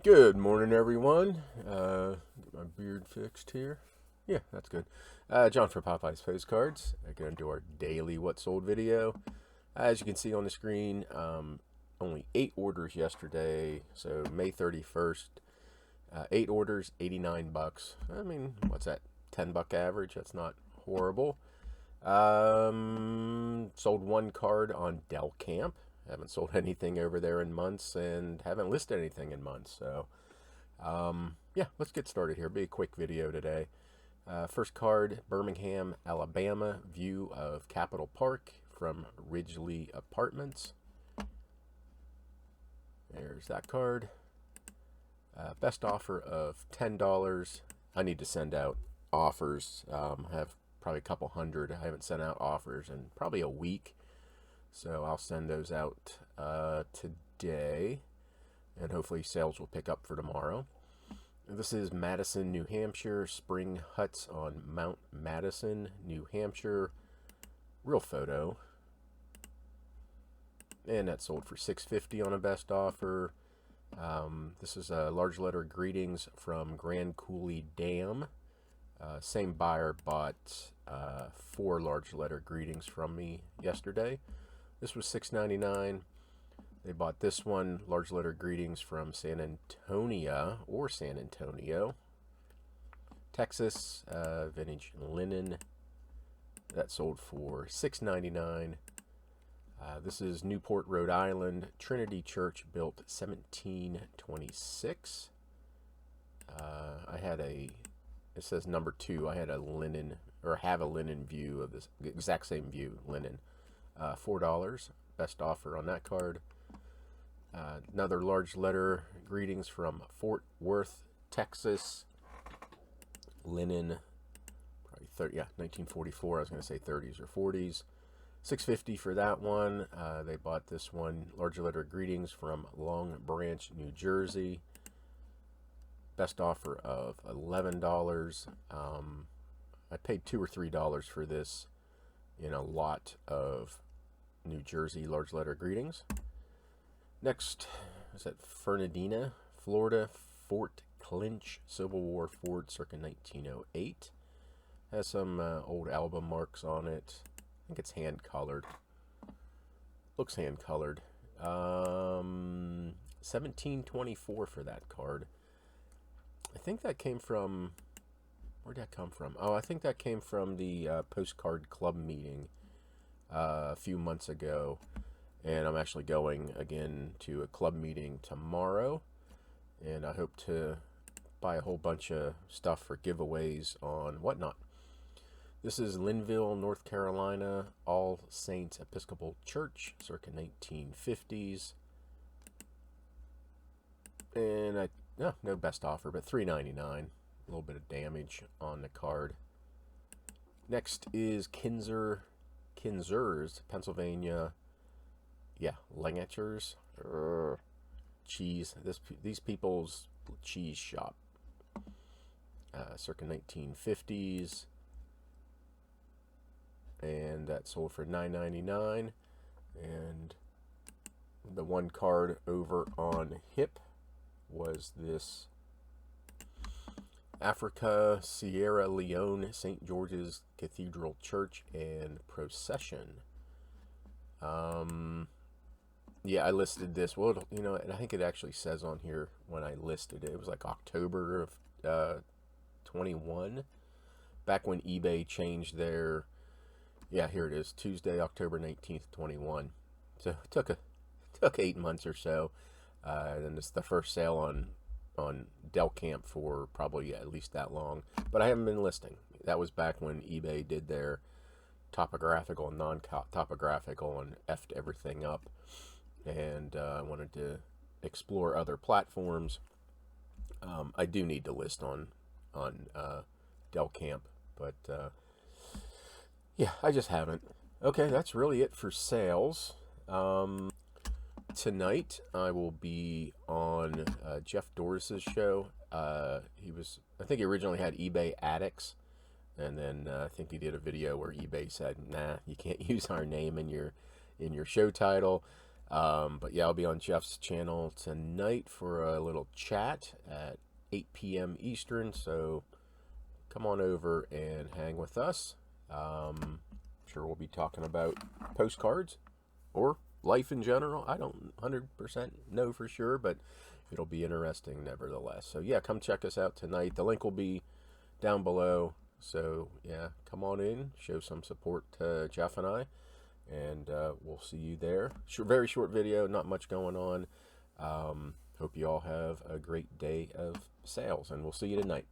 Good morning, everyone. Get my beard fixed here. Yeah, that's good. John for Popeyes Postcards. I'm going to do our daily What Sold video. As you can see on the screen, only 8 orders yesterday, so May 31st. 8 orders, 89 bucks. I mean, what's that? $10 average. That's not horrible. Sold 1 card on Del Camp. Haven't sold anything over there in months and haven't listed anything in months. So, yeah, let's get started here. Be a quick video today. First card, Birmingham, Alabama. View of Capitol Park from Ridgely Apartments. There's that card. Best offer of $10. I need to send out offers. I have probably a couple hundred. I haven't sent out offers in probably a week. So I'll send those out today, and hopefully sales will pick up for tomorrow. This is Madison, New Hampshire. Spring Huts on Mount Madison, New Hampshire. Real photo. And that sold for $6.50 on a best offer. This is a large letter greetings from Grand Coulee Dam. Same buyer bought 4 large letter greetings from me yesterday. This was $6.99. They bought this one, large letter greetings from San Antonio, Texas, vintage linen. That sold for $6.99. This is Newport, Rhode Island, Trinity Church, built 1726. It says number 2. I had a linen, or have a linen view of this exact same view, linen. $4. Best offer on that card. Another large letter greetings from Fort Worth, Texas. Linen, probably 1944. I was going to say 30s or 40s. $6.50 for that one. They bought this one, large letter greetings from Long Branch, New Jersey. Best offer of $11. I paid $2 or $3 for this in a lot of New Jersey large letter greetings. Next is at Fernandina, Florida, Fort Clinch, Civil War fort circa 1908. Has some old album marks on it. I think it's hand colored. Looks hand colored. 1724 for that card. I think that came from, where'd that come from? Oh, I think that came from the Postcard Club meeting a few months ago, and I'm actually going again to a club meeting tomorrow, and I hope to buy a whole bunch of stuff for giveaways on whatnot. This is Linville, North Carolina, All Saints Episcopal Church, circa 1950s, and no best offer, but $3.99. A little bit of damage on the card. Next is Kinzers, Pennsylvania. Yeah, Langaters. Cheese. These people's cheese shop. Circa 1950s. And that sold for $9.99. And the one card over on Hip was this Africa, Sierra Leone, St. George's Cathedral Church and Procession. Yeah, I listed this. Well, and I think it actually says on here when I listed it. It was like October of 21. Back when eBay changed their, yeah, here it is, Tuesday, October 19th, 21. So it took 8 months or so. And it's the first sale on Del Camp for probably at least that long. But I haven't been listing. That was back when eBay did their topographical and non-topographical and effed everything up. And I wanted to explore other platforms. I do need to list on Del Camp, but yeah, I just haven't. Okay, that's really it for sales. Tonight I will be on Jeff Doris's show. I think he originally had eBay Addicts, and then I think he did a video where eBay said, "Nah, you can't use our name in your show title." But yeah, I'll be on Jeff's channel tonight for a little chat at 8 p.m. Eastern. So come on over and hang with us. Sure we'll be talking about postcards or life in general. I don't 100% know for sure, but it'll be interesting nevertheless. So yeah, come check us out tonight. The link will be down below. So yeah, come on in, show some support to Jeff and I, and we'll see you there. Very short video, not much going on. Hope you all have a great day of sales, and we'll see you tonight.